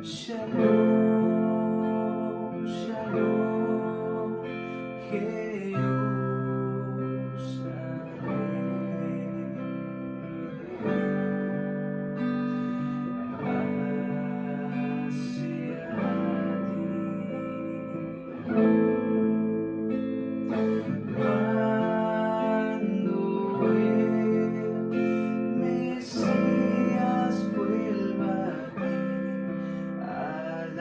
Shalom, shalom, cuando el Mesías vuelva a ti,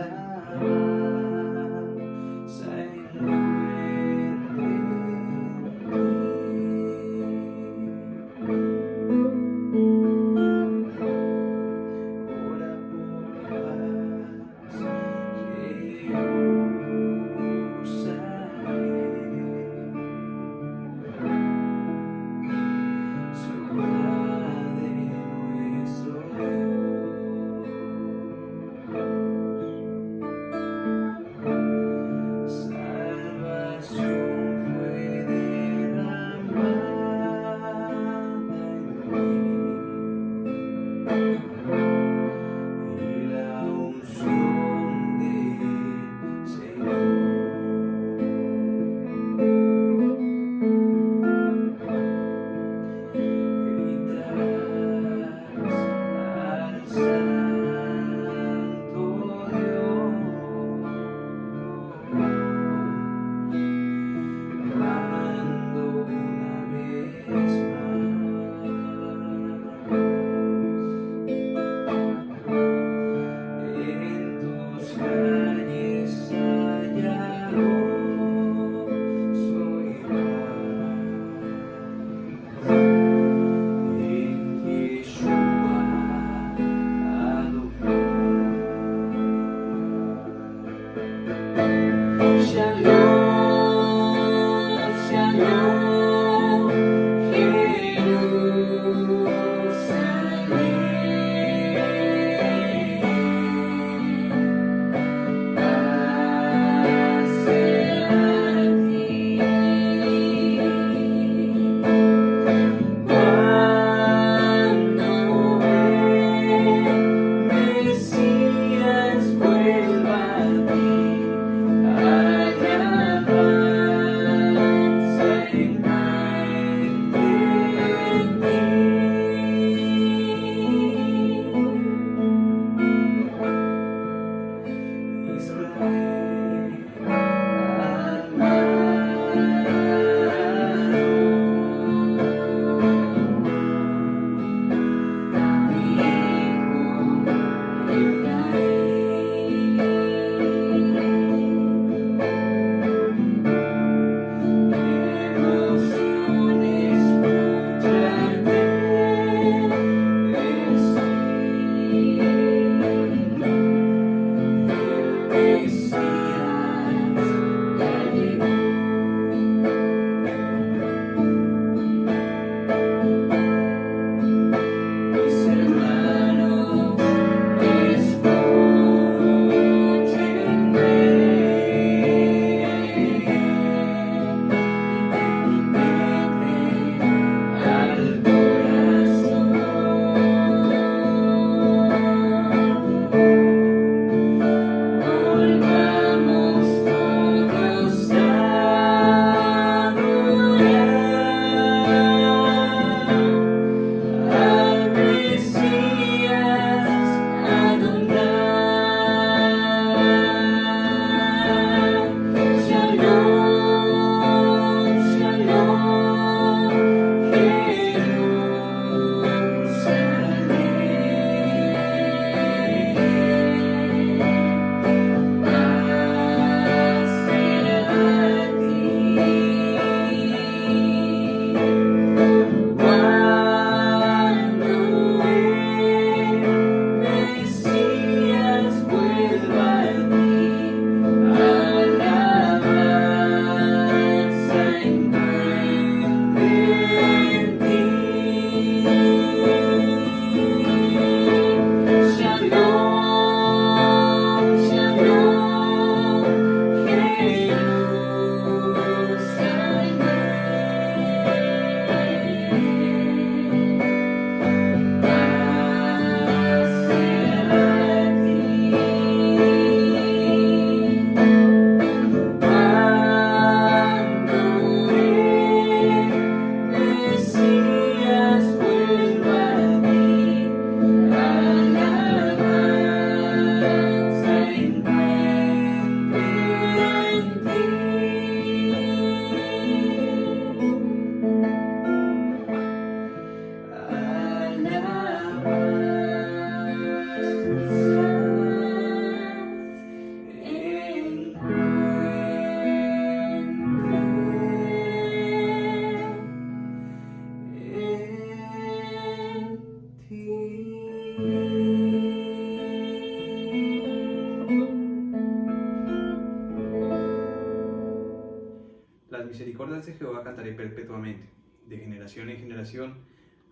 obras de Jehová cantaré perpetuamente. De generación en generación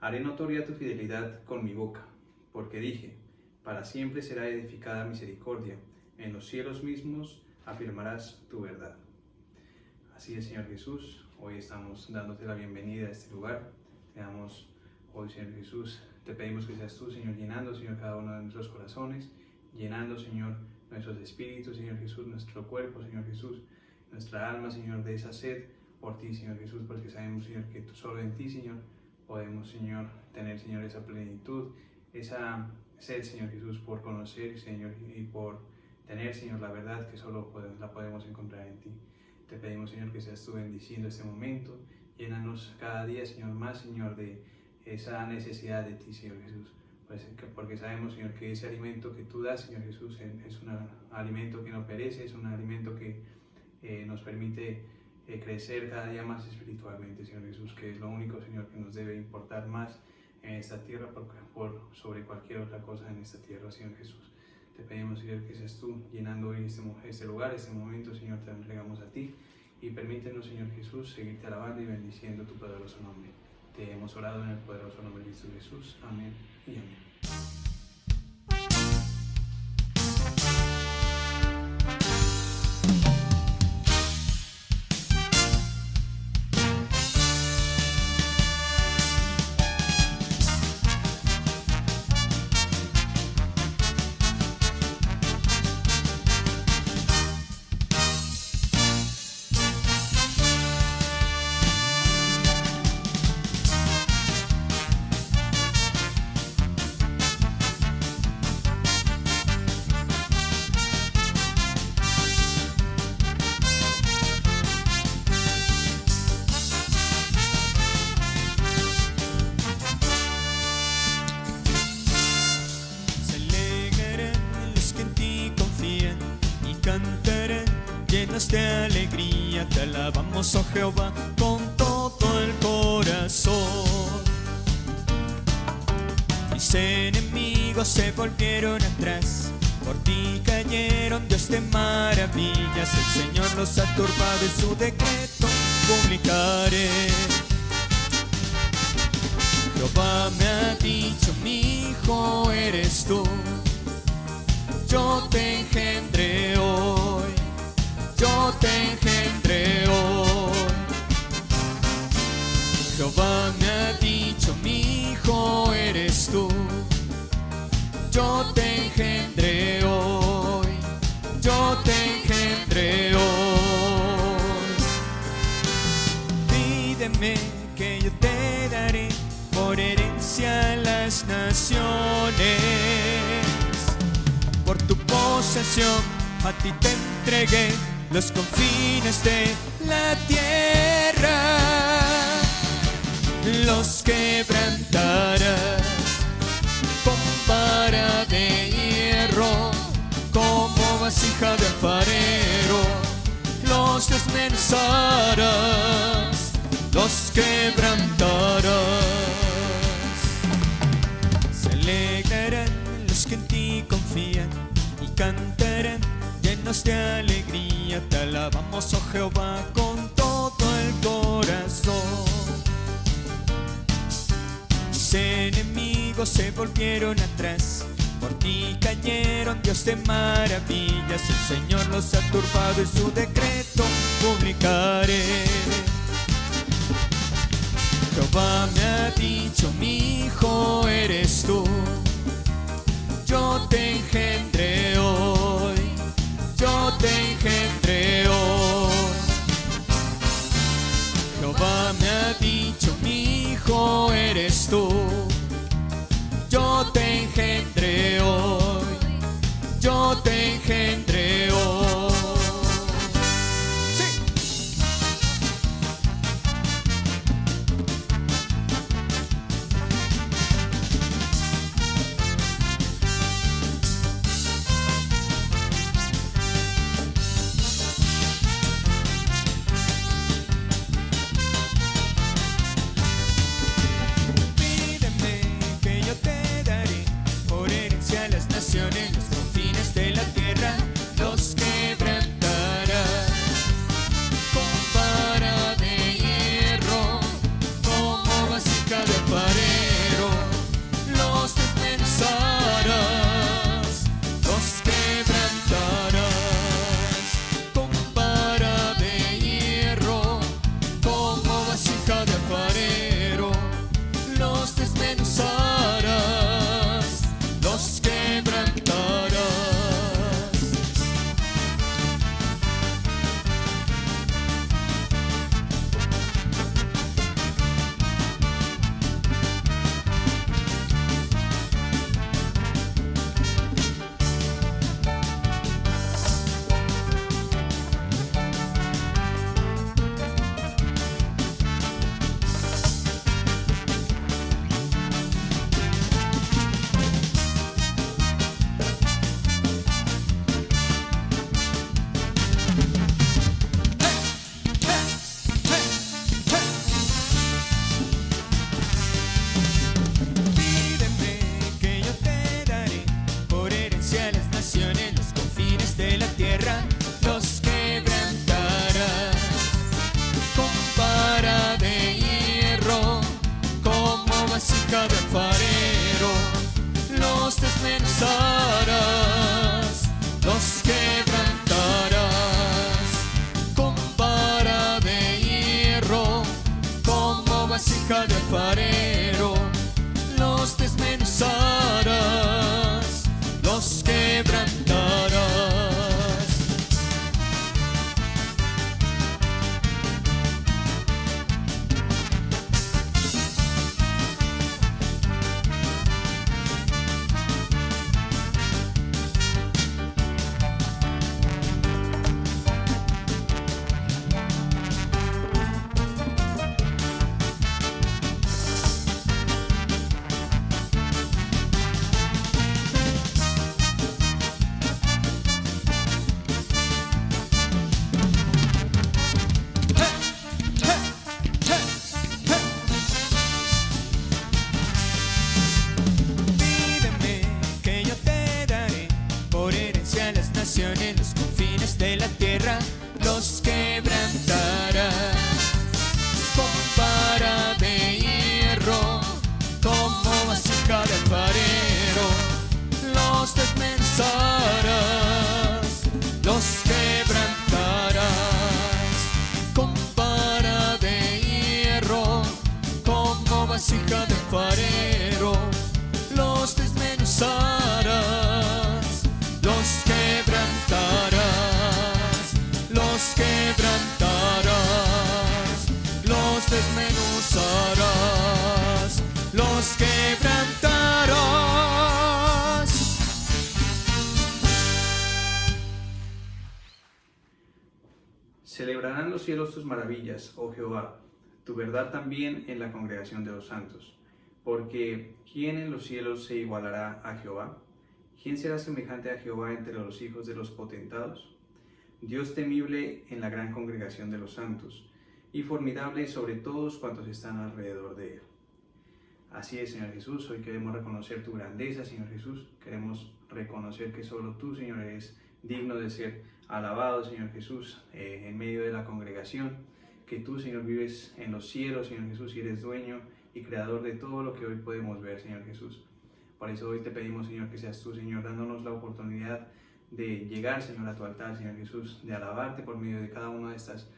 haré notoria tu fidelidad con mi boca, porque dije, para siempre será edificada misericordia, en los cielos mismos afirmarás tu verdad. Así es, Señor Jesús, hoy estamos dándote la bienvenida a este lugar. Te damos hoy, Señor Jesús, te pedimos que seas tú, Señor, llenando, Señor, cada uno de nuestros corazones, llenando, Señor, nuestros espíritus, Señor Jesús, nuestro cuerpo, Señor Jesús, nuestra alma, Señor, de esa sed por ti, Señor Jesús, porque sabemos, Señor, que tú solo en ti, Señor, podemos, Señor, tener, Señor, esa plenitud, esa sed, Señor Jesús, por conocer, Señor, y por tener, Señor, la verdad que solo la podemos encontrar en ti. Te pedimos, Señor, que seas tú bendiciendo este momento, llénanos cada día, Señor, más, Señor, de esa necesidad de ti, Señor Jesús, porque sabemos, Señor, que ese alimento que tú das, Señor Jesús, es un alimento que no perece, es un alimento que nos permite crecer cada día más espiritualmente, Señor Jesús, que es lo único, Señor, que nos debe importar más en esta tierra sobre cualquier otra cosa en esta tierra, Señor Jesús. Te pedimos, Señor, que seas tú llenando hoy este lugar, este momento, Señor, te lo entregamos a ti y permítenos, Señor Jesús, seguirte alabando y bendiciendo tu poderoso nombre. Te hemos orado en el poderoso nombre de Cristo Jesús. Amén y amén. De alegría, te alabamos, oh Jehová, con todo el corazón. Mis enemigos se volvieron atrás, por ti cayeron, Dios de maravillas. El Señor los ha turbado y su decreto publicaré. Jehová me ha dicho, mi hijo eres tú, yo te engendré hoy. Yo te engendré hoy. Jehová me ha dicho, mi hijo eres tú. Yo te engendré hoy. Yo te engendré hoy. Pídeme que yo te daré por herencia a las naciones. Por tu posesión a ti te entregué los confines de la tierra, los quebrantarás con vara de hierro, como vasija de alfarero, los desmenuzarás, los quebrantarás. Se alegrarán los que en ti confían y cantarán llenos de alegría. Te alabamos, oh Jehová, con todo el corazón. Mis enemigos se volvieron atrás, por ti cayeron, Dios de maravillas. El Señor los ha turbado y su decreto publicaré. Jehová me ha dicho, mi hijo eres tú. Yo te engendré hoy. Yo te engendré hoy. Jehová me ha dicho, mi hijo eres tú. Yo te engendré hoy. Yo te engendré hoy. Sí. vasija de alfarero, los desmenuzarás, los quebrantarás con vara de hierro, como vasija de alfarero, los desmenuzarás, los quebrantarás. En los confines de la tierra los quebrantarás con vara de hierro, como vasija de alfarero, los desmenuzarás, los quebrantarás con vara de hierro, como vasija de alfarero, los desmenuzarás, los quebrantarás, los quebrantarás, los desmenuzarás, los quebrantarás. Celebrarán los cielos tus maravillas, oh Jehová, tu verdad también en la congregación de los santos. Porque ¿quién en los cielos se igualará a Jehová? ¿Quién será semejante a Jehová entre los hijos de los potentados? Dios temible en la gran congregación de los santos, y formidable sobre todos cuantos están alrededor de él. Así es, Señor Jesús, hoy queremos reconocer tu grandeza, Señor Jesús. Queremos reconocer que solo tú, Señor, eres digno de ser alabado, Señor Jesús, en medio de la congregación. Que tú, Señor, vives en los cielos, Señor Jesús, y eres dueño y creador de todo lo que hoy podemos ver, Señor Jesús. Por eso hoy te pedimos, Señor, que seas tú, Señor, dándonos la oportunidad de llegar, Señor, a tu altar, Señor Jesús, de alabarte por medio de cada una de estas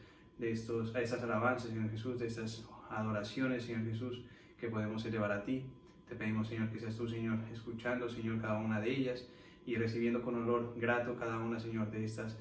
alabanzas, Señor Jesús, de estas adoraciones, Señor Jesús, que podemos elevar a ti. Te pedimos, Señor, que seas tú, Señor, escuchando, Señor, cada una de ellas y recibiendo con olor grato cada una, Señor, de estas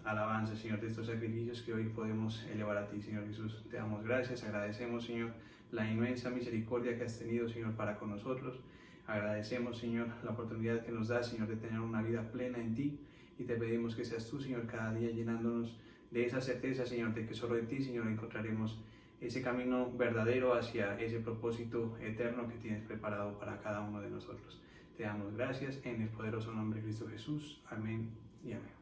alabanzas, Señor, de estos sacrificios que hoy podemos elevar a ti, Señor Jesús. Te damos gracias, agradecemos, Señor, la inmensa misericordia que has tenido, Señor, para con nosotros. Agradecemos, Señor, la oportunidad que nos das, Señor, de tener una vida plena en ti, y te pedimos que seas tú, Señor, cada día llenándonos de esa certeza, Señor, de que solo en ti, Señor, encontraremos ese camino verdadero hacia ese propósito eterno que tienes preparado para cada uno de nosotros. Te damos gracias en el poderoso nombre de Cristo Jesús. Amén y amén.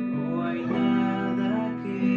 No hay nada que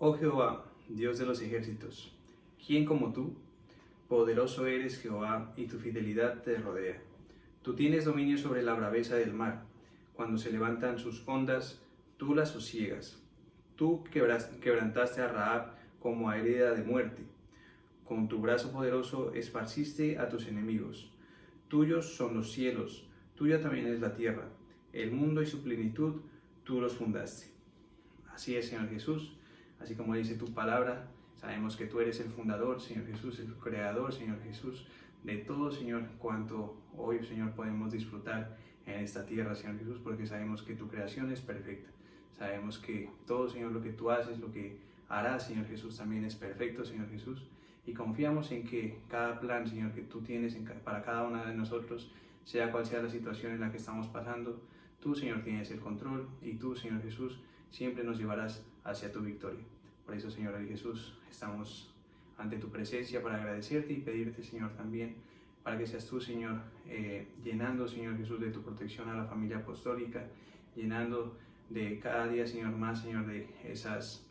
Oh Jehová, Dios de los ejércitos, ¿quién como tú? Poderoso eres, Jehová, y tu fidelidad te rodea. Tú tienes dominio sobre la braveza del mar. Cuando se levantan sus ondas, tú las sosiegas. Tú quebrantaste a Rahab como a herida de muerte. Con tu brazo poderoso esparciste a tus enemigos. Tuyos son los cielos, tuya también es la tierra. El mundo y su plenitud, tú los fundaste. Así es, Señor Jesús, así como dice tu palabra, sabemos que tú eres el fundador, Señor Jesús, el creador, Señor Jesús, de todo, Señor, cuanto hoy, Señor, podemos disfrutar en esta tierra, Señor Jesús, porque sabemos que tu creación es perfecta. Sabemos que todo, Señor, lo que tú haces, lo que harás, Señor Jesús, también es perfecto, Señor Jesús. Y confiamos en que cada plan, Señor, que tú tienes para cada una de nosotros, sea cual sea la situación en la que estamos pasando, tú, Señor, tienes el control y tú, Señor Jesús, siempre nos llevarás hacia tu victoria. Por eso, Señor Jesús, estamos ante tu presencia para agradecerte y pedirte, Señor, también para que seas tú, Señor, llenando, Señor Jesús, de tu protección a la familia apostólica, llenando de cada día, Señor, más, Señor, de esas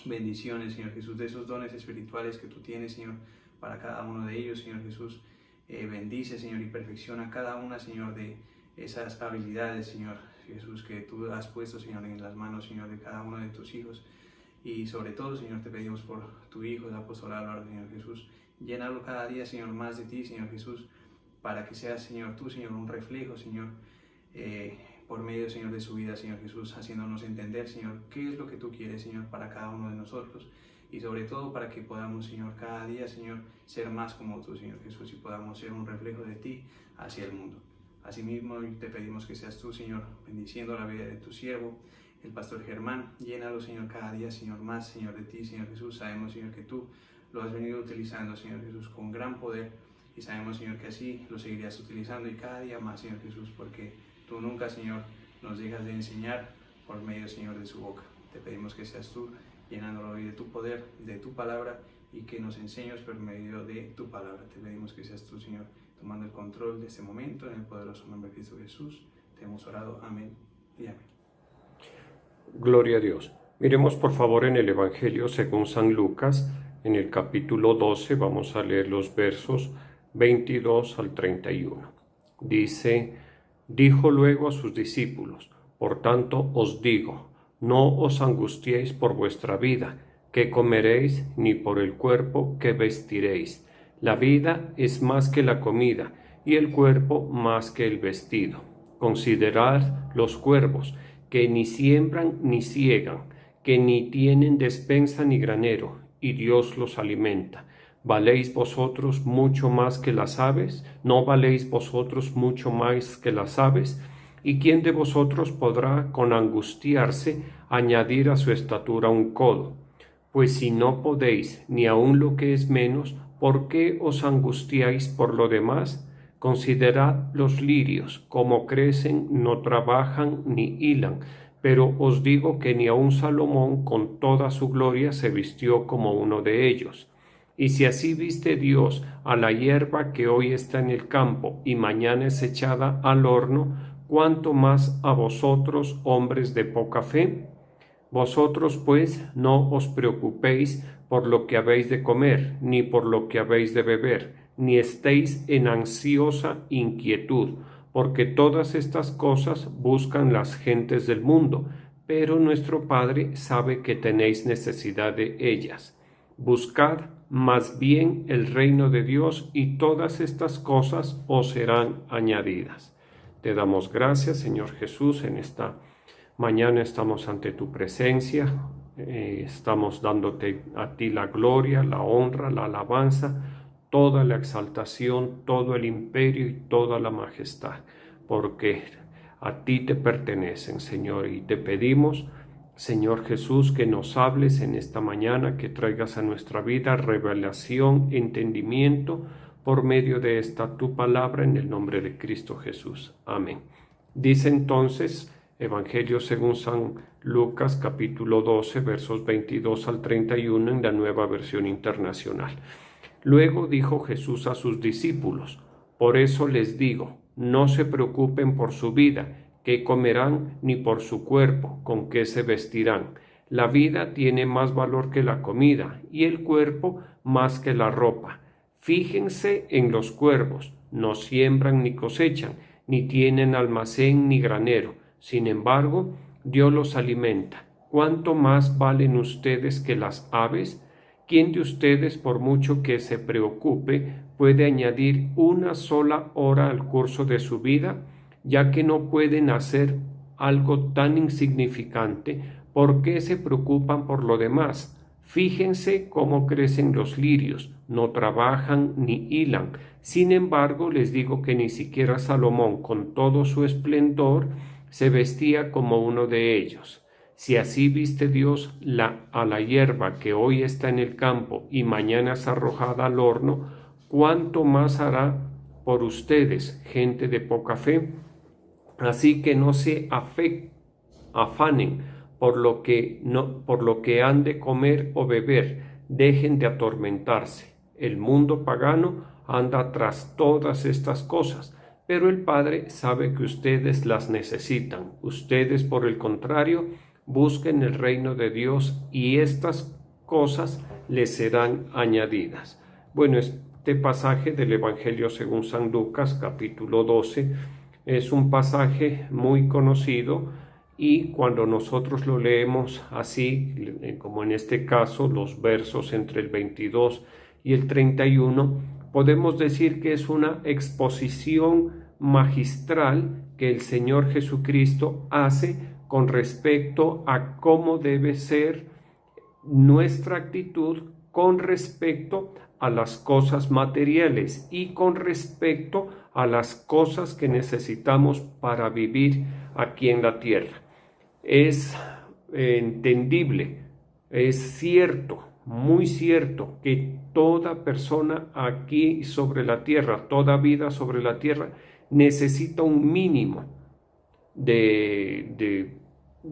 bendiciones, Señor Jesús, de esos dones espirituales que tú tienes, Señor, para cada uno de ellos, Señor Jesús. Bendice, Señor, y perfecciona cada una, Señor, de esas habilidades, Señor Jesús, que tú has puesto, Señor, en las manos, Señor, de cada uno de tus hijos. Y sobre todo, Señor, te pedimos por tu Hijo, el apóstol Álvaro, Señor Jesús. Llénalo cada día, Señor, más de ti, Señor Jesús, para que seas, Señor, tú, Señor, un reflejo, Señor, por medio, Señor, de su vida, Señor Jesús, haciéndonos entender, Señor, qué es lo que tú quieres, Señor, para cada uno de nosotros. Y sobre todo para que podamos, Señor, cada día, Señor, ser más como tú, Señor Jesús, y podamos ser un reflejo de ti hacia el mundo. Asimismo, te pedimos que seas tú, Señor, bendiciendo la vida de tu siervo, el pastor Germán. Llénalo, Señor, cada día, Señor, más, Señor, de ti, Señor Jesús. Sabemos, Señor, que tú lo has venido utilizando, Señor Jesús, con gran poder. Y sabemos, Señor, que así lo seguirías utilizando y cada día más, Señor Jesús, porque tú nunca, Señor, nos dejas de enseñar por medio, Señor, de su boca. Te pedimos que seas tú llenándolo hoy de tu poder, de tu palabra, y que nos enseñes por medio de tu palabra. Te pedimos que seas tú, Señor, tomando el control de este momento, en el poderoso nombre de Cristo Jesús. Te hemos orado. Amén y amén. Gloria a Dios. Miremos por favor en el Evangelio según San Lucas, en el capítulo 12, vamos a leer los versos 22 al 31. Dice: dijo luego a sus discípulos: por tanto os digo, no os angustiéis por vuestra vida, qué comeréis, ni por el cuerpo, qué vestiréis. La vida es más que la comida, y el cuerpo más que el vestido. Considerad los cuervos, que ni siembran ni siegan, que ni tienen despensa ni granero, y Dios los alimenta. ¿Valéis vosotros mucho más que las aves? ¿No valéis vosotros mucho más que las aves? ¿Y quién de vosotros podrá, con angustiarse, añadir a su estatura un codo? Pues si no podéis, ni aun lo que es menos, ¿por qué os angustiáis por lo demás? Considerad los lirios, como crecen, no trabajan ni hilan, pero os digo que ni aun Salomón con toda su gloria se vistió como uno de ellos. Y si así viste Dios a la hierba que hoy está en el campo y mañana es echada al horno, ¿cuánto más a vosotros, hombres de poca fe? Vosotros pues no os preocupéis por lo que habéis de comer, ni por lo que habéis de beber, ni estéis en ansiosa inquietud, porque todas estas cosas buscan las gentes del mundo, pero nuestro Padre sabe que tenéis necesidad de ellas. Buscad más bien el reino de Dios, y todas estas cosas os serán añadidas. Te damos gracias, Señor Jesús, en esta mañana estamos ante tu presencia, estamos dándote a ti la gloria, la honra, la alabanza, toda la exaltación, todo el imperio y toda la majestad, porque a ti te pertenecen, Señor, y te pedimos, Señor Jesús, que nos hables en esta mañana, que traigas a nuestra vida revelación, entendimiento, por medio de esta tu palabra, en el nombre de Cristo Jesús. Amén. Dice entonces, Evangelio según San Lucas, capítulo 12, versos 22 al 31, en la Nueva Versión Internacional. Luego dijo Jesús a sus discípulos: por eso les digo, no se preocupen por su vida, qué comerán, ni por su cuerpo, con qué se vestirán. La vida tiene más valor que la comida y el cuerpo más que la ropa. Fíjense en los cuervos, no siembran ni cosechan, ni tienen almacén ni granero. Sin embargo, Dios los alimenta. ¿Cuánto más valen ustedes que las aves? ¿Quién de ustedes, por mucho que se preocupe, puede añadir una sola hora al curso de su vida? Ya que no pueden hacer algo tan insignificante, ¿por qué se preocupan por lo demás? Fíjense cómo crecen los lirios, no trabajan ni hilan. Sin embargo, les digo que ni siquiera Salomón, con todo su esplendor, se vestía como uno de ellos. Si así viste Dios a la hierba que hoy está en el campo y mañana es arrojada al horno, ¿cuánto más hará por ustedes, gente de poca fe? Así que no se afanen por lo que han de comer o beber, dejen de atormentarse. El mundo pagano anda tras todas estas cosas, pero el Padre sabe que ustedes las necesitan. Ustedes, por el contrario, busquen el reino de Dios y estas cosas les serán añadidas. Bueno, este pasaje del Evangelio según San Lucas, capítulo 12, es un pasaje muy conocido y cuando nosotros lo leemos así, como en este caso, los versos entre el 22 y el 31, podemos decir que es una exposición magistral que el Señor Jesucristo hace con respecto a cómo debe ser nuestra actitud con respecto a las cosas materiales y con respecto a las cosas que necesitamos para vivir aquí en la tierra. Es entendible, es cierto, muy cierto que toda persona aquí sobre la tierra, toda vida sobre la tierra necesita un mínimo de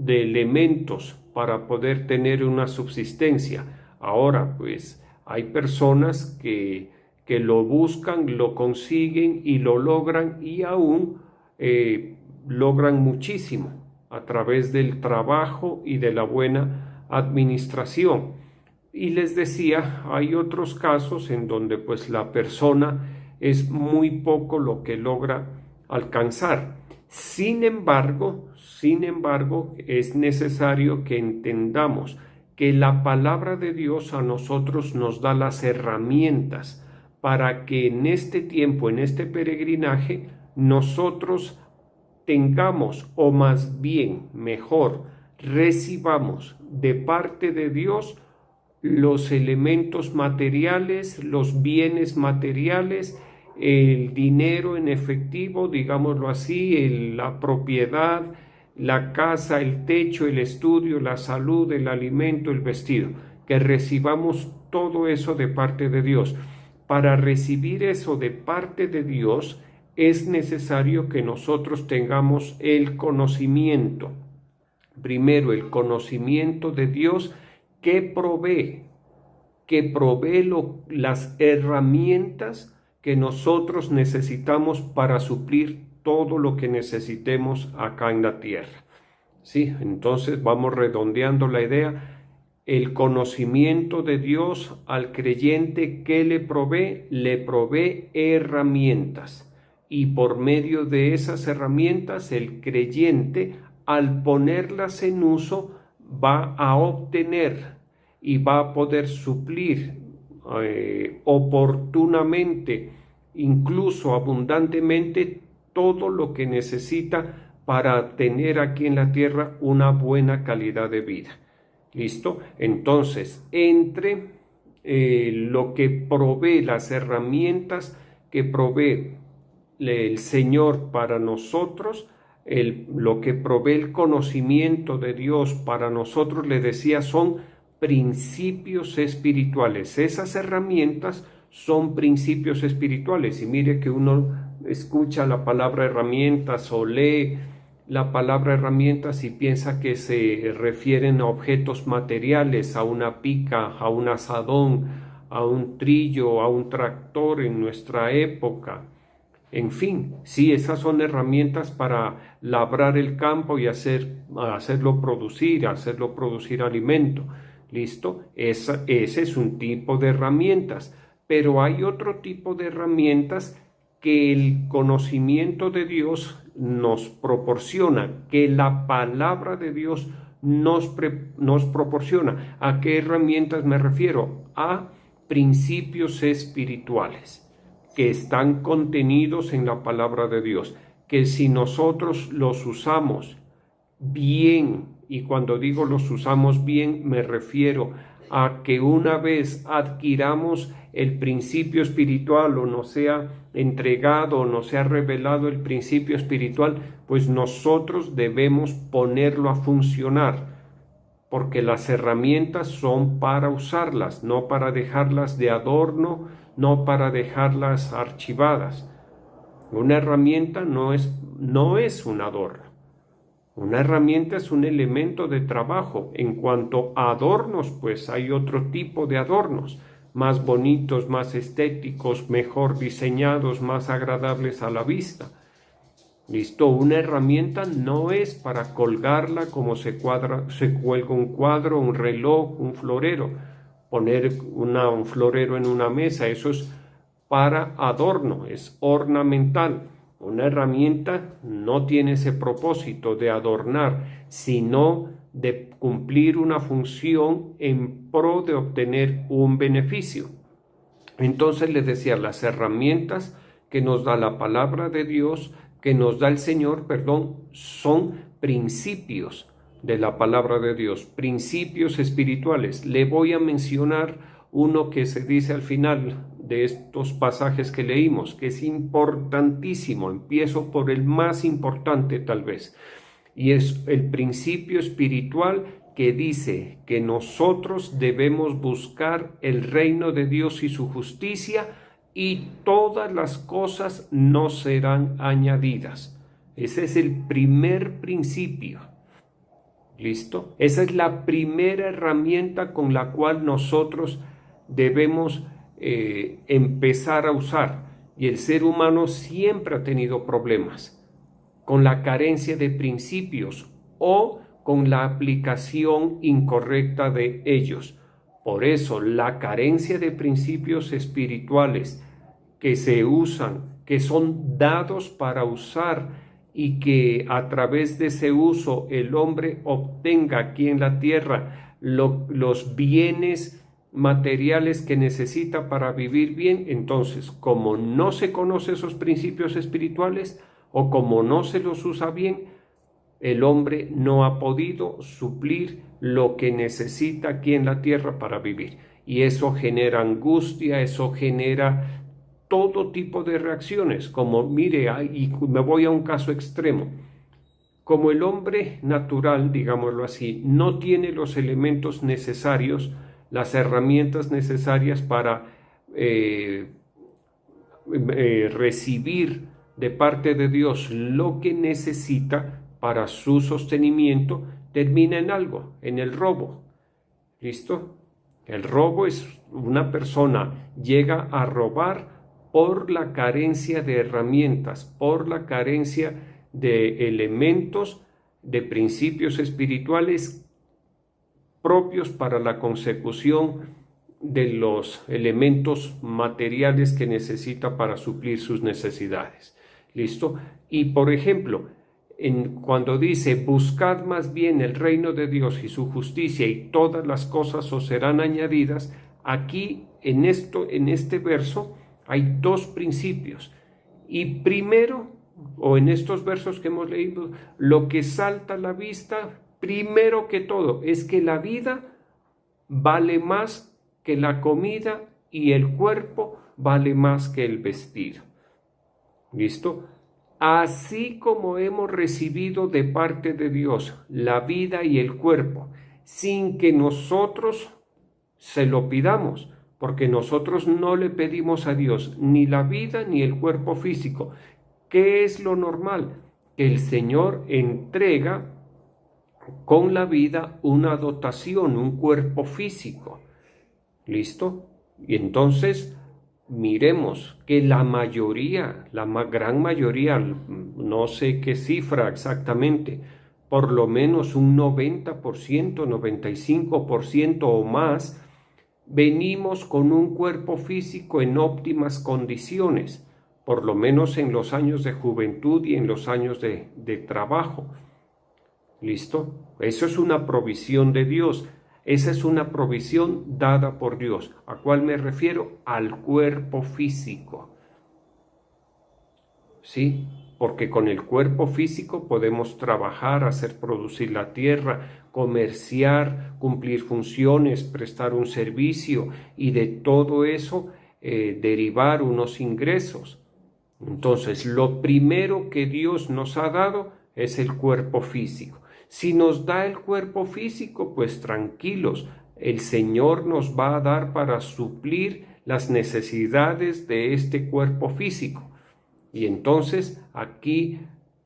elementos para poder tener una subsistencia. Ahora, pues, hay personas que lo buscan, lo consiguen y lo logran y aún logran muchísimo a través del trabajo y de la buena administración. Y les decía, hay otros casos en donde pues la persona es muy poco lo que logra alcanzar. Sin embargo, es necesario que entendamos que la palabra de Dios a nosotros nos da las herramientas para que en este tiempo, en este peregrinaje, nosotros tengamos, o más bien, mejor, recibamos de parte de Dios los elementos materiales, los bienes materiales, el dinero en efectivo, digámoslo así, la propiedad, la casa, el techo, el estudio, la salud, el alimento, el vestido, que recibamos todo eso de parte de Dios. Para recibir eso de parte de Dios es necesario que nosotros tengamos el conocimiento. Primero, el conocimiento de Dios que provee las herramientas que nosotros necesitamos para suplir todo lo que necesitemos acá en la tierra. ¿Sí? Entonces vamos redondeando la idea. El conocimiento de Dios al creyente, ¿qué le provee? Le provee herramientas. Y por medio de esas herramientas, el creyente, al ponerlas en uso, va a obtener y va a poder suplir oportunamente, incluso abundantemente, todo lo que necesita para tener aquí en la tierra una buena calidad de vida. ¿Listo? Entonces, entre lo que provee, las herramientas que provee el Señor para nosotros, lo que provee el conocimiento de Dios para nosotros, le decía, son principios espirituales. Esas herramientas son principios espirituales. Y mire que uno escucha la palabra herramientas o lee la palabra herramientas y piensa que se refieren a objetos materiales, a una pica, a un azadón, a un trillo, a un tractor en nuestra época. En fin, sí, esas son herramientas para labrar el campo y hacerlo producir alimento. ¿Listo? Ese es un tipo de herramientas, pero hay otro tipo de herramientas que el conocimiento de Dios nos proporciona, que la palabra de Dios nos proporciona. ¿A qué herramientas me refiero? A principios espirituales que están contenidos en la palabra de Dios, que si nosotros los usamos bien, y cuando digo los usamos bien, me refiero a que una vez adquiramos el principio espiritual o nos sea entregado o nos sea revelado el principio espiritual, pues nosotros debemos ponerlo a funcionar, porque las herramientas son para usarlas, no para dejarlas de adorno, no para dejarlas archivadas. Una herramienta no es un adorno. Una herramienta es un elemento de trabajo. En cuanto a adornos, pues hay otro tipo de adornos, más bonitos, más estéticos, mejor diseñados, más agradables a la vista. ¿Listo? Una herramienta no es para colgarla como se cuelga un cuadro, un reloj, un florero. Poner un florero en una mesa, eso es para adorno, es ornamental. Una herramienta no tiene ese propósito de adornar, sino de cumplir una función en pro de obtener un beneficio. Entonces les decía, las herramientas que nos da la palabra de Dios, que nos da el Señor, son principios de la palabra de Dios, principios espirituales. Le voy a mencionar uno que se dice al final de estos pasajes que leímos, que es importantísimo. Empiezo por el más importante tal vez, y es el principio espiritual que dice que nosotros debemos buscar el reino de Dios y su justicia, y todas las cosas nos serán añadidas. Ese es el primer principio. ¿Listo? Esa es la primera herramienta con la cual nosotros debemos empezar a usar. Y el ser humano siempre ha tenido problemas con la carencia de principios o con la aplicación incorrecta de ellos. Por eso, la carencia de principios espirituales que se usan, que son dados para usar, y que a través de ese uso el hombre obtenga aquí en la tierra los bienes materiales que necesita para vivir bien. Entonces, como no se conoce esos principios espirituales o como no se los usa bien, el hombre no ha podido suplir lo que necesita aquí en la tierra para vivir. Y eso genera angustia, eso genera todo tipo de reacciones, como mire, y me voy a un caso extremo, como el hombre natural, digámoslo así, no tiene los elementos necesarios, las herramientas necesarias para recibir de parte de Dios lo que necesita para su sostenimiento, termina en algo, en el robo. ¿Listo? El robo es una persona llega a robar por la carencia de herramientas, por la carencia de elementos, de principios espirituales propios para la consecución de los elementos materiales que necesita para suplir sus necesidades. ¿Listo? Y por ejemplo, cuando dice buscad más bien el reino de Dios y su justicia y todas las cosas os serán añadidas, aquí en este verso hay dos principios. Y primero, o en estos versos que hemos leído, lo que salta a la vista, primero que todo, es que la vida vale más que la comida y el cuerpo vale más que el vestido. ¿Listo? Así como hemos recibido de parte de Dios la vida y el cuerpo, sin que nosotros se lo pidamos, porque nosotros no le pedimos a Dios ni la vida ni el cuerpo físico. ¿Qué es lo normal? Que el Señor entrega con la vida una dotación, un cuerpo físico. ¿Listo? Y entonces, miremos que la mayoría, gran mayoría, no sé qué cifra exactamente, por lo menos un 90%, 95% o más, venimos con un cuerpo físico en óptimas condiciones, por lo menos en los años de juventud y en los años de trabajo. ¿Listo? Eso es una provisión de Dios. Esa es una provisión dada por Dios. ¿A cuál me refiero? Al cuerpo físico. ¿Sí? Porque con el cuerpo físico podemos trabajar, hacer producir la tierra, comerciar, cumplir funciones, prestar un servicio y de todo eso derivar unos ingresos. Entonces, lo primero que Dios nos ha dado es el cuerpo físico. Si nos da el cuerpo físico, pues tranquilos, el Señor nos va a dar para suplir las necesidades de este cuerpo físico. Y entonces aquí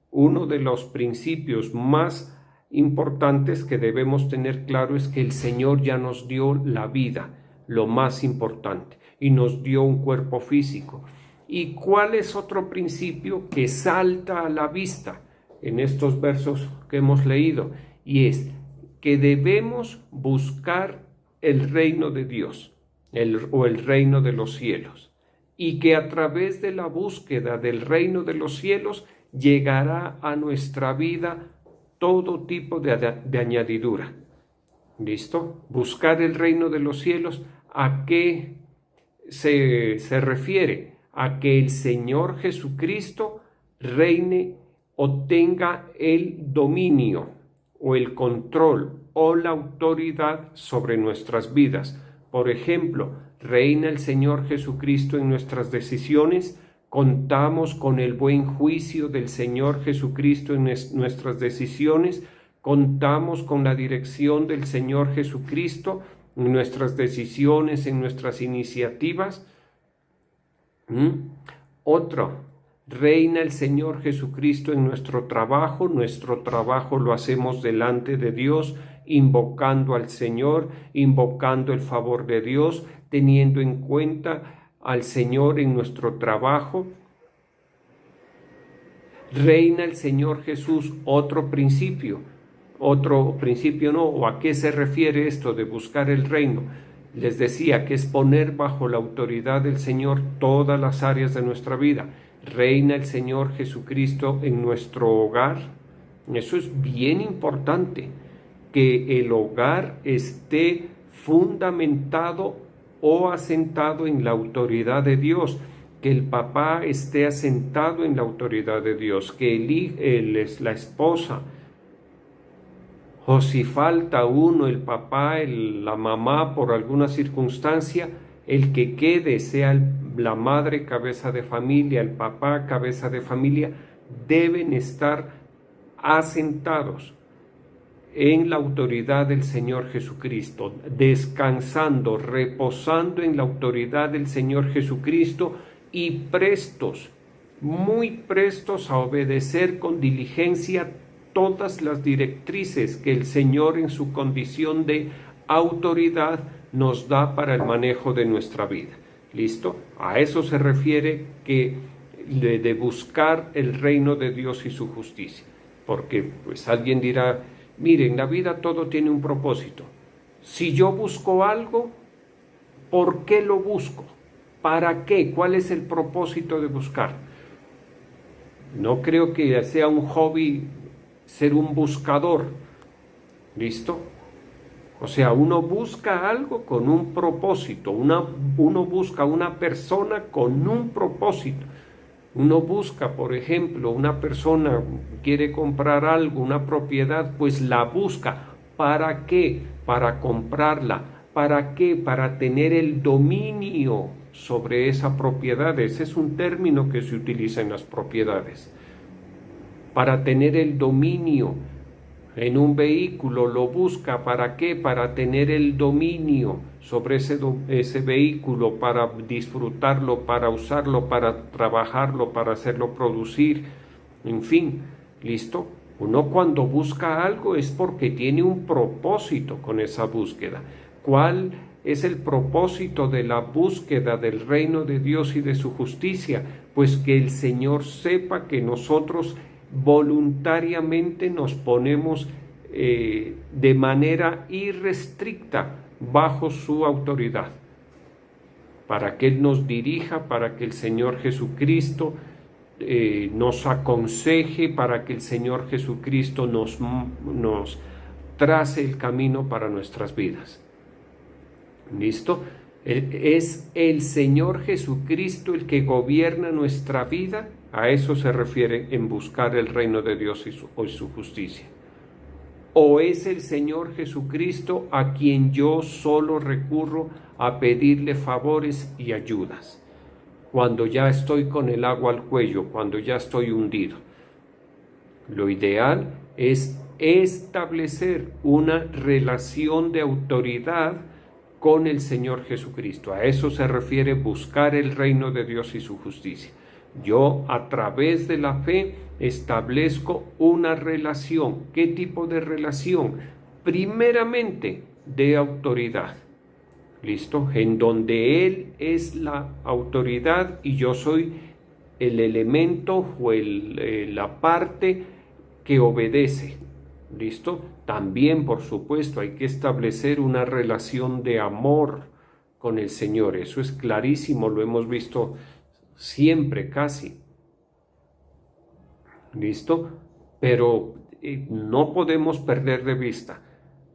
uno de los principios más importantes que debemos tener claro es que el Señor ya nos dio la vida, lo más importante, y nos dio un cuerpo físico. ¿Y cuál es otro principio que salta a la vista en estos versos que hemos leído? Y es que debemos buscar el reino de Dios o el reino de los cielos. Y que a través de la búsqueda del reino de los cielos llegará a nuestra vida todo tipo de añadidura. ¿Listo? Buscar el reino de los cielos, ¿a qué se refiere? A que el Señor Jesucristo reine o tenga el dominio o el control o la autoridad sobre nuestras vidas. Por ejemplo, reina el Señor Jesucristo en nuestras decisiones, contamos con el buen juicio del Señor Jesucristo en nuestras decisiones, contamos con la dirección del Señor Jesucristo en nuestras decisiones, en nuestras iniciativas. Otro, reina el Señor Jesucristo en nuestro trabajo lo hacemos delante de Dios, invocando al Señor, invocando el favor de Dios, teniendo en cuenta al Señor en nuestro trabajo. Reina el Señor Jesús, otro principio no, ¿o a qué se refiere esto de buscar el reino? Les decía que es poner bajo la autoridad del Señor todas las áreas de nuestra vida. Reina el Señor Jesucristo en nuestro hogar. Eso es bien importante, que el hogar esté fundamentado o asentado en la autoridad de Dios, que el papá esté asentado en la autoridad de Dios, que la esposa, o si falta uno, el papá, la mamá, por alguna circunstancia, el que quede, sea la madre cabeza de familia, el papá cabeza de familia, deben estar asentados en la autoridad del Señor Jesucristo, descansando, reposando en la autoridad del Señor Jesucristo y prestos, muy prestos a obedecer con diligencia todas las directrices que el Señor en su condición de autoridad nos da para el manejo de nuestra vida. ¿Listo? A eso se refiere que de buscar el reino de Dios y su justicia. Porque pues alguien dirá, mire, en la vida todo tiene un propósito. Si yo busco algo, ¿por qué lo busco? ¿Para qué? ¿Cuál es el propósito de buscar? No creo que sea un hobby ser un buscador. ¿Listo? O sea, uno busca algo con un propósito. Uno busca una persona con un propósito. Uno busca, por ejemplo, una persona quiere comprar algo, una propiedad, pues la busca. ¿Para qué? Para comprarla. ¿Para qué? Para tener el dominio sobre esa propiedad. Ese es un término que se utiliza en las propiedades. Para tener el dominio en un vehículo, lo busca. ¿Para qué? Para tener el dominio sobre ese vehículo, para disfrutarlo, para usarlo, para trabajarlo, para hacerlo producir, en fin, ¿listo? Uno cuando busca algo es porque tiene un propósito con esa búsqueda. ¿Cuál es el propósito de la búsqueda del reino de Dios y de su justicia, pues que el Señor sepa que nosotros voluntariamente nos ponemos de manera irrestricta bajo su autoridad, para que Él nos dirija, para que el Señor Jesucristo nos aconseje, para que el Señor Jesucristo nos trace el camino para nuestras vidas. ¿Listo? Es el Señor Jesucristo el que gobierna nuestra vida. A eso se refiere en buscar el reino de Dios y su justicia. ¿O es el Señor Jesucristo a quien yo solo recurro a pedirle favores y ayudas cuando ya estoy con el agua al cuello, cuando ya estoy hundido? Lo ideal es establecer una relación de autoridad con el Señor Jesucristo. A eso se refiere buscar el reino de Dios y su justicia. Yo, a través de la fe, establezco una relación. ¿Qué tipo de relación? Primeramente, de autoridad. ¿Listo? En donde Él es la autoridad y yo soy el elemento o la parte que obedece. ¿Listo? También, por supuesto, hay que establecer una relación de amor con el Señor. Eso es clarísimo, lo hemos visto siempre casi. ¿Listo? Pero no podemos perder de vista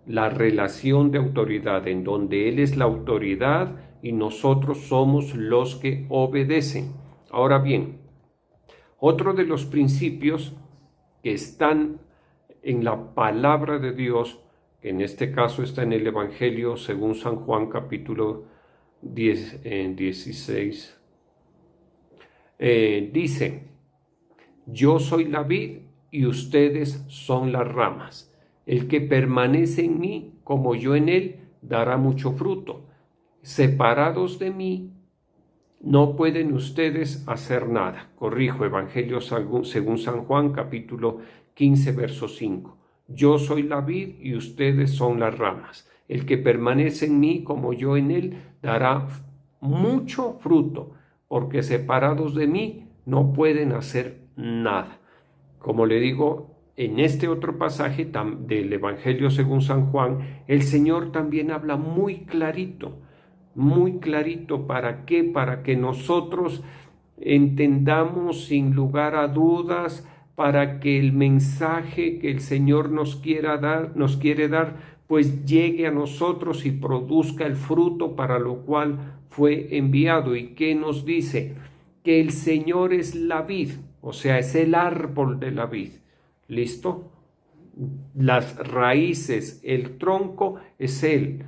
la relación de autoridad, en donde Él es la autoridad y nosotros somos los que obedecen. Ahora bien, otro de los principios que están en la palabra de Dios, que en este caso está en el Evangelio según San Juan capítulo 16, dice: yo soy la vid y ustedes son las ramas. El que permanece en mí, como yo en él, dará mucho fruto. Separados de mí, no pueden ustedes hacer nada. Corrijo, Evangelio según San Juan, capítulo 15, verso 5. Yo soy la vid y ustedes son las ramas. El que permanece en mí, como yo en él, dará mucho fruto, porque separados de mí no pueden hacer nada. Como le digo, en este otro pasaje del Evangelio según San Juan, el Señor también habla muy clarito. ¿Para qué? Para que nosotros entendamos sin lugar a dudas, para que el mensaje que el Señor nos quiere dar, pues llegue a nosotros y produzca el fruto para lo cual fue enviado. ¿Y qué nos dice? Que el Señor es la vid, o sea, es el árbol de la vid. ¿Listo? Las raíces, el tronco es Él.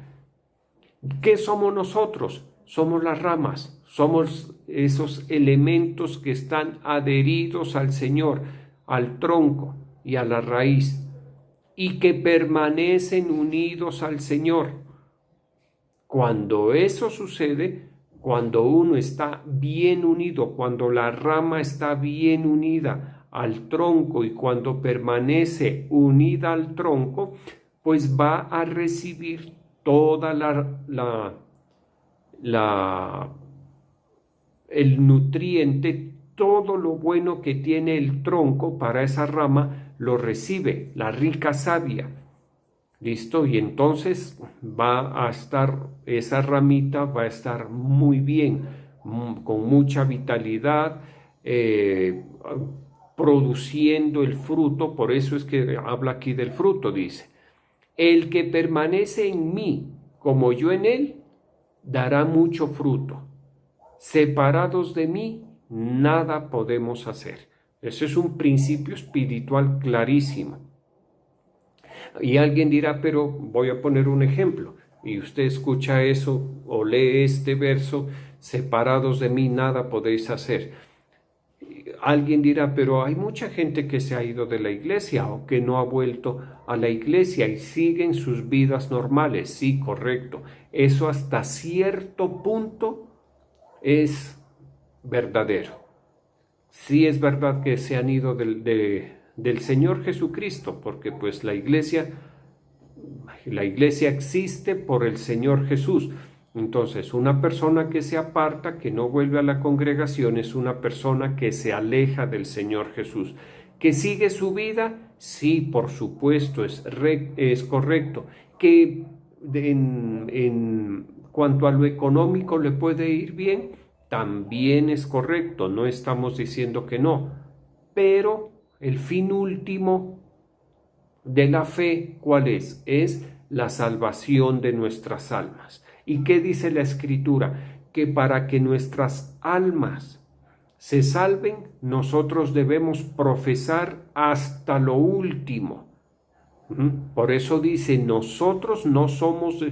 ¿Qué somos nosotros? Somos las ramas, somos esos elementos que están adheridos al Señor, al tronco y a la raíz, y que permanecen unidos al Señor. Cuando eso sucede, cuando uno está bien unido, cuando la rama está bien unida al tronco y cuando permanece unida al tronco, pues va a recibir toda el nutriente, todo lo bueno que tiene el tronco para esa rama, lo recibe, la rica savia. ¿Listo? Y entonces va a estar, esa ramita va a estar muy bien, con mucha vitalidad, produciendo el fruto. Por eso es que habla aquí del fruto, dice: el que permanece en mí, como yo en él, dará mucho fruto. Separados de mí, nada podemos hacer. Ese es un principio espiritual clarísimo. Y alguien dirá, pero voy a poner un ejemplo. Y usted escucha eso o lee este verso: separados de mí, nada podéis hacer. Alguien dirá, pero hay mucha gente que se ha ido de la iglesia o que no ha vuelto a la iglesia y siguen sus vidas normales. Sí, correcto. Eso hasta cierto punto es verdadero. Sí es verdad que se han ido del Señor Jesucristo, porque pues la iglesia La iglesia existe por el Señor Jesús. Entonces, una persona que se aparta, que no vuelve a la congregación, es una persona que se aleja del Señor Jesús. ¿Que sigue su vida? Sí, por supuesto, es correcto. ¿Que en cuanto a lo económico le puede ir bien? También es correcto, no estamos diciendo que no. Pero el fin último de la fe, ¿cuál es? Es la salvación de nuestras almas. ¿Y qué dice la Escritura? Que para que nuestras almas se salven, nosotros debemos profesar hasta lo último. Por eso dice, nosotros no somos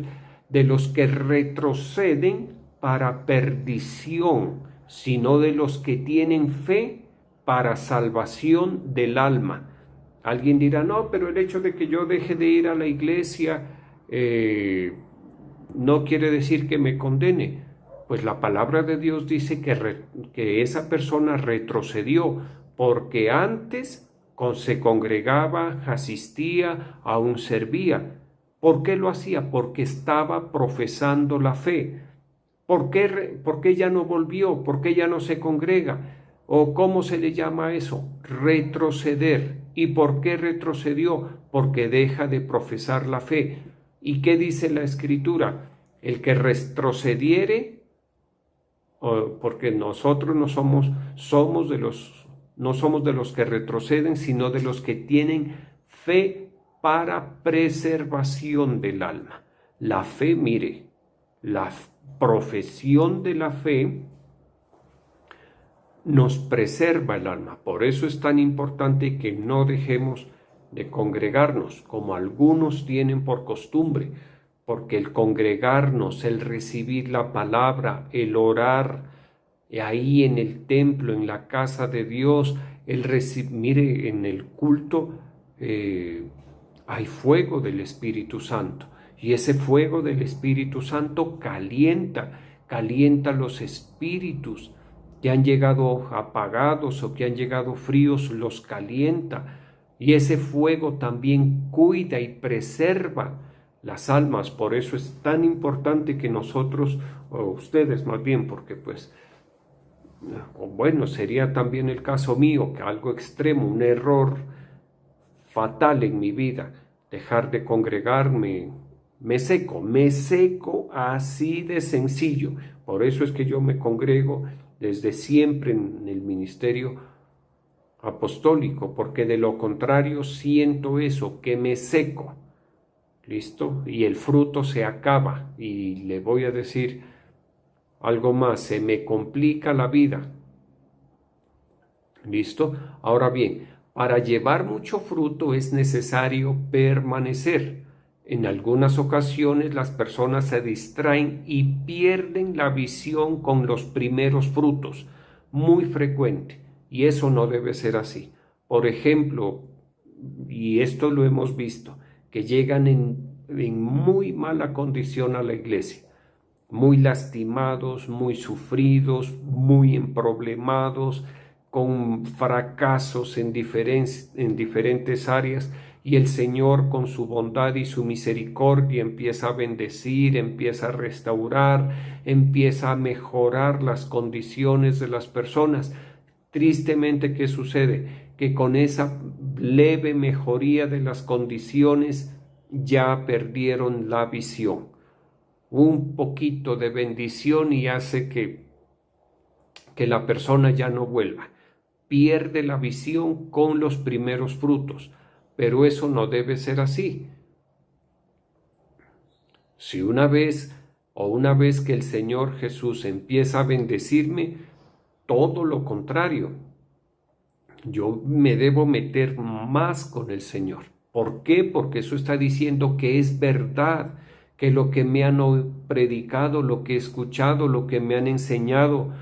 de los que retroceden para perdición, sino de los que tienen fe para salvación del alma. Alguien dirá, no, pero el hecho de que yo deje de ir a la iglesia no quiere decir que me condene. Pues la palabra de Dios dice que esa persona retrocedió porque antes se congregaba, asistía, aún servía. ¿Por qué lo hacía? Porque estaba profesando la fe. ¿Por qué ya no volvió? ¿Por qué ya no se congrega? ¿O cómo se le llama eso? Retroceder. ¿Y por qué retrocedió? Porque deja de profesar la fe. ¿Y qué dice la Escritura? El que retrocediere, porque nosotros no somos de los que retroceden, sino de los que tienen fe para preservación del alma. La fe, mire, la profesión de la fe nos preserva el alma. Por eso es tan importante que no dejemos de congregarnos, como algunos tienen por costumbre, porque el congregarnos, el recibir la palabra, el orar ahí en el templo, en la casa de Dios, mire, en el culto hay fuego del Espíritu Santo, y ese fuego del Espíritu Santo calienta los espíritus que han llegado apagados o que han llegado fríos, los calienta, y ese fuego también cuida y preserva las almas. Por eso es tan importante que nosotros, o ustedes más bien, porque pues, bueno, sería también el caso mío, que algo extremo, un error fatal en mi vida, dejar de congregarme, me seco así de sencillo. Por eso es que yo me congrego desde siempre en el ministerio apostólico, porque de lo contrario siento eso, que me seco. ¿Listo? Y el fruto se acaba. Y le voy a decir algo más, se me complica la vida. ¿Listo? Ahora bien, para llevar mucho fruto es necesario permanecer. En algunas ocasiones las personas se distraen y pierden la visión con los primeros frutos. Muy frecuente. Y eso no debe ser así. Por ejemplo, y esto lo hemos visto, que llegan en muy mala condición a la iglesia, muy lastimados, muy sufridos, muy emproblemados, con fracasos en diferentes áreas, y el Señor con su bondad y su misericordia empieza a bendecir, empieza a restaurar, empieza a mejorar las condiciones de las personas. Tristemente, ¿qué sucede? Que con esa leve mejoría de las condiciones ya perdieron la visión. Un poquito de bendición y hace que la persona ya no vuelva. Pierde la visión con los primeros frutos, pero eso no debe ser así. Si una vez que el Señor Jesús empieza a bendecirme, todo lo contrario, yo me debo meter más con el Señor. ¿Por qué? Porque eso está diciendo que es verdad, que lo que me han predicado, lo que he escuchado, lo que me han enseñado,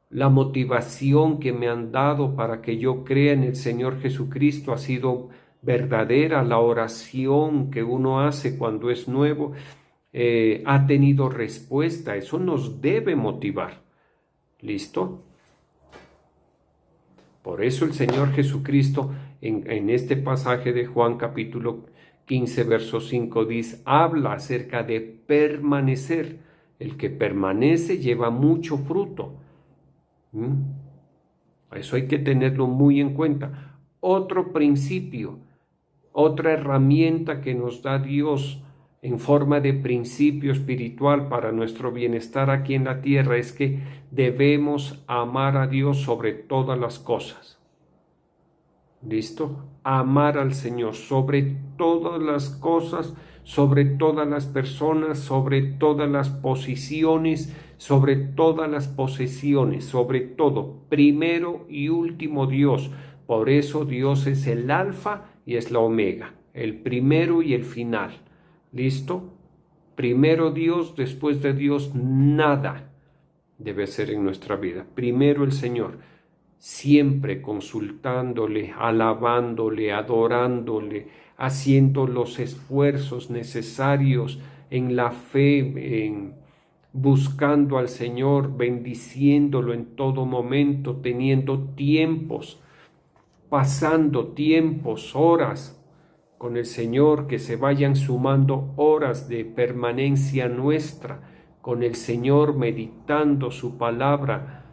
la motivación que me han dado para que yo crea en el Señor Jesucristo ha sido verdadera. La oración que uno hace cuando es nuevo ha tenido respuesta. Eso nos debe motivar. ¿Listo? Por eso el Señor Jesucristo en este pasaje de Juan capítulo 15, verso 5 dice, habla acerca de permanecer. El que permanece lleva mucho fruto. Eso hay que tenerlo muy en cuenta. Otro principio, otra herramienta que nos da Dios en forma de principio espiritual para nuestro bienestar aquí en la tierra es que debemos amar a Dios sobre todas las cosas. ¿Listo? Amar al Señor sobre todas las cosas, sobre todas las personas, sobre todas las posiciones, sobre todas las posesiones, sobre todo, primero y último Dios. Por eso Dios es el alfa y es la omega, el primero y el final. ¿Listo? Primero Dios, después de Dios nada debe ser en nuestra vida. Primero el Señor, siempre consultándole, alabándole, adorándole, haciendo los esfuerzos necesarios en la fe, buscando al Señor, bendiciéndolo en todo momento, teniendo tiempos, pasando tiempos, horas con el Señor, que se vayan sumando horas de permanencia nuestra con el Señor, meditando su palabra,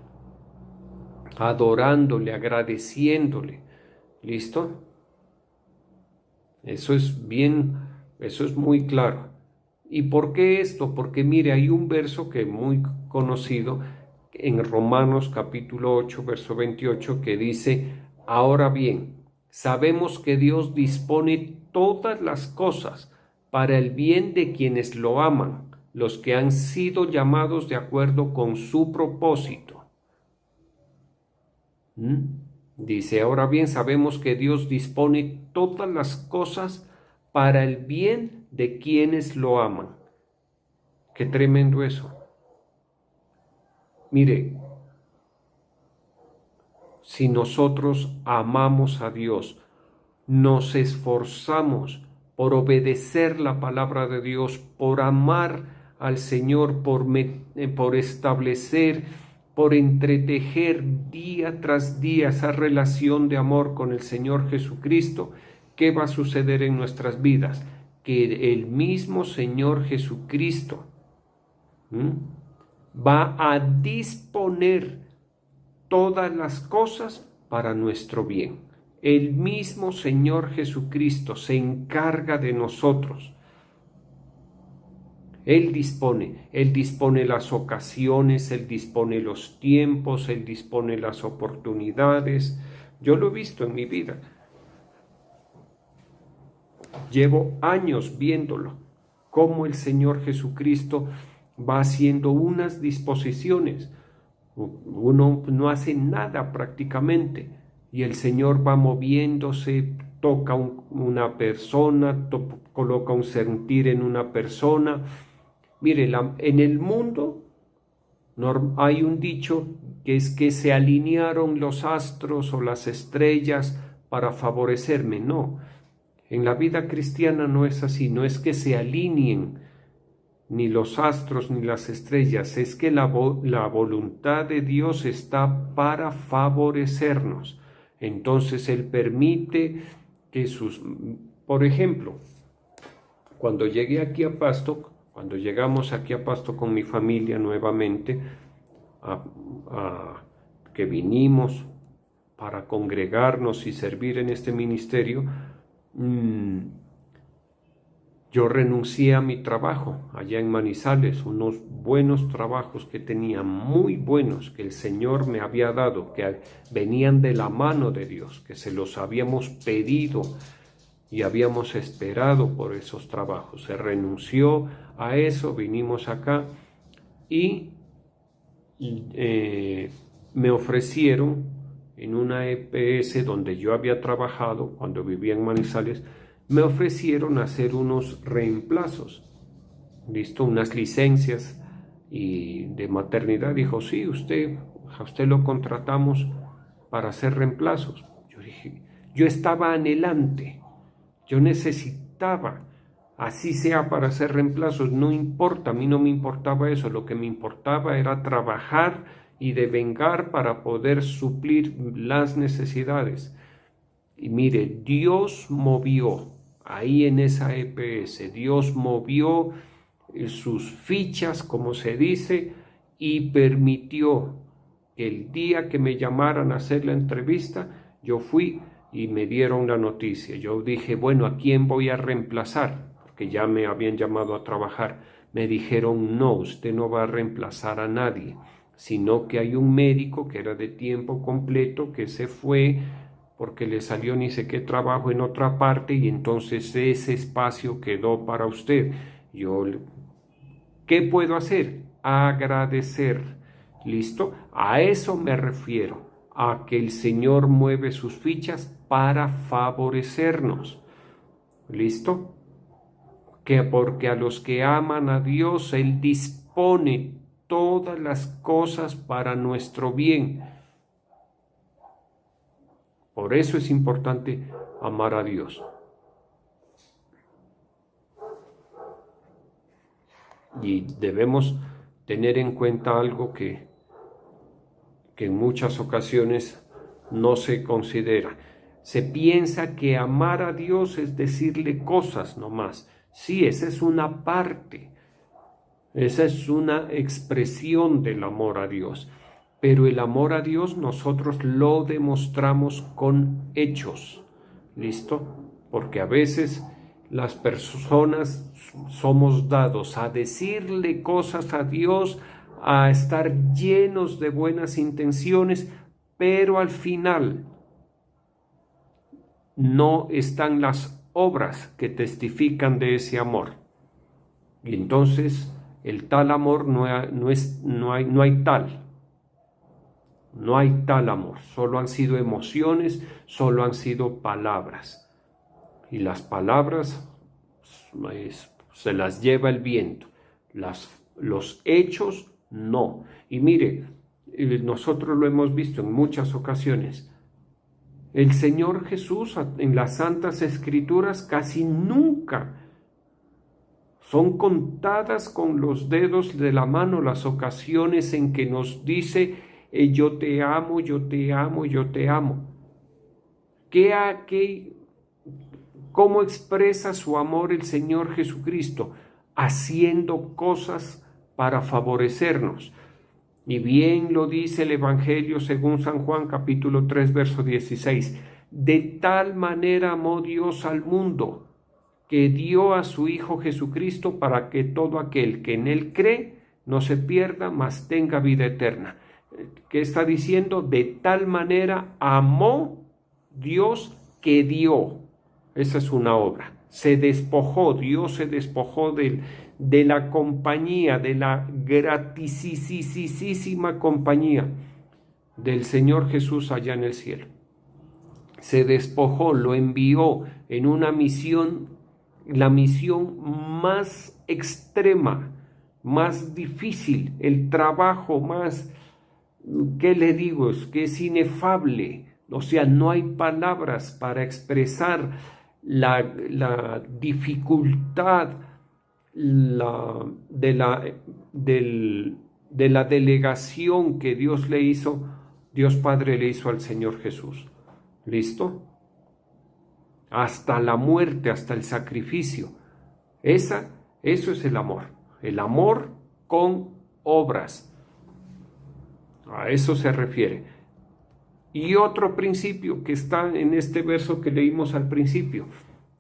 adorándole, agradeciéndole. ¿Listo? Eso es muy claro. ¿Y por qué esto? Porque mire, hay un verso que es muy conocido en Romanos capítulo 8, verso 28, que dice, ahora bien, sabemos que Dios dispone todas las cosas para el bien de quienes lo aman, los que han sido llamados de acuerdo con su propósito. Dice, ahora bien, sabemos que Dios dispone todas las cosas para el bien de quienes lo aman. Qué tremendo eso. Mire, si nosotros amamos a Dios, nos esforzamos por obedecer la palabra de Dios, por amar al Señor, por establecer, por entretejer día tras día esa relación de amor con el Señor Jesucristo, ¿qué va a suceder en nuestras vidas? Que el mismo Señor Jesucristo va a disponer todas las cosas para nuestro bien. El mismo Señor Jesucristo se encarga de nosotros. Él dispone las ocasiones, Él dispone los tiempos, Él dispone las oportunidades. Yo lo he visto en mi vida. Llevo años viéndolo, cómo el Señor Jesucristo va haciendo unas disposiciones. Uno no hace nada prácticamente y el Señor va moviéndose, toca una persona, coloca un sentir en una persona. Mire, en el mundo hay un dicho que es que se alinearon los astros o las estrellas para favorecerme. No, en la vida cristiana no es así, no es que se alineen ni los astros ni las estrellas, es que la voluntad de Dios está para favorecernos. Entonces Él permite que por ejemplo, cuando llegamos aquí a Pasto con mi familia nuevamente, que vinimos para congregarnos y servir en este ministerio, yo renuncié a mi trabajo allá en Manizales, unos buenos trabajos que tenía, muy buenos, que el Señor me había dado, que venían de la mano de Dios, que se los habíamos pedido y habíamos esperado por esos trabajos. Se renunció a eso, vinimos acá y me ofrecieron en una EPS donde yo había trabajado cuando vivía en Manizales, me ofrecieron hacer unos reemplazos, ¿listo? Unas licencias y de maternidad. Dijo, sí, a usted lo contratamos para hacer reemplazos. Yo dije, yo estaba anhelante, yo necesitaba, así sea para hacer reemplazos, no importa, a mí no me importaba eso, lo que me importaba era trabajar y devengar para poder suplir las necesidades. Y mire, Dios movió ahí en esa EPS. Dios movió sus fichas, como se dice, y permitió que el día que me llamaran a hacer la entrevista, yo fui y me dieron la noticia. Yo dije, bueno, ¿a quién voy a reemplazar? Porque ya me habían llamado a trabajar. Me dijeron, no, usted no va a reemplazar a nadie, sino que hay un médico que era de tiempo completo que se fue porque le salió ni sé qué trabajo en otra parte y entonces ese espacio quedó para usted. ¿Qué puedo hacer? Agradecer. ¿Listo? A eso me refiero, a que el Señor mueve sus fichas para favorecernos. ¿Listo? Que porque a los que aman a Dios, Él dispone todas las cosas para nuestro bien. Por eso es importante amar a Dios. Y debemos tener en cuenta algo que en muchas ocasiones no se considera. Se piensa que amar a Dios es decirle cosas nomás. Sí, esa es una parte. Esa es una expresión del amor a Dios. Pero el amor a Dios nosotros lo demostramos con hechos. ¿Listo? Porque a veces las personas somos dados a decirle cosas a Dios, a estar llenos de buenas intenciones, pero al final no están las obras que testifican de ese amor. Y entonces el tal amor no hay tal amor, solo han sido emociones, solo han sido palabras. Y las palabras se las lleva el viento, los hechos no. Y mire, nosotros lo hemos visto en muchas ocasiones. El Señor Jesús en las Santas Escrituras casi nunca, son contadas con los dedos de la mano las ocasiones en que nos dice yo te amo, yo te amo, yo te amo. ¿Cómo expresa su amor el Señor Jesucristo? Haciendo cosas para favorecernos. Y bien lo dice el Evangelio según San Juan capítulo 3 verso 16. De tal manera amó Dios al mundo, que dio a su Hijo Jesucristo para que todo aquel que en Él cree no se pierda, mas tenga vida eterna. ¿Qué está diciendo? De tal manera amó Dios que dio. Esa es una obra. Se despojó, Dios se despojó de la compañía, de la gratisísima compañía del Señor Jesús allá en el cielo. Se despojó, lo envió en una misión, la misión más extrema, más difícil, el trabajo más, ¿qué le digo? Es que es inefable. O sea, no hay palabras para expresar la dificultad de la delegación que Dios Padre le hizo al Señor Jesús. ¿Listo? Hasta la muerte, hasta el sacrificio. Eso es el amor con obras. A eso se refiere. Y otro principio que está en este verso que leímos al principio,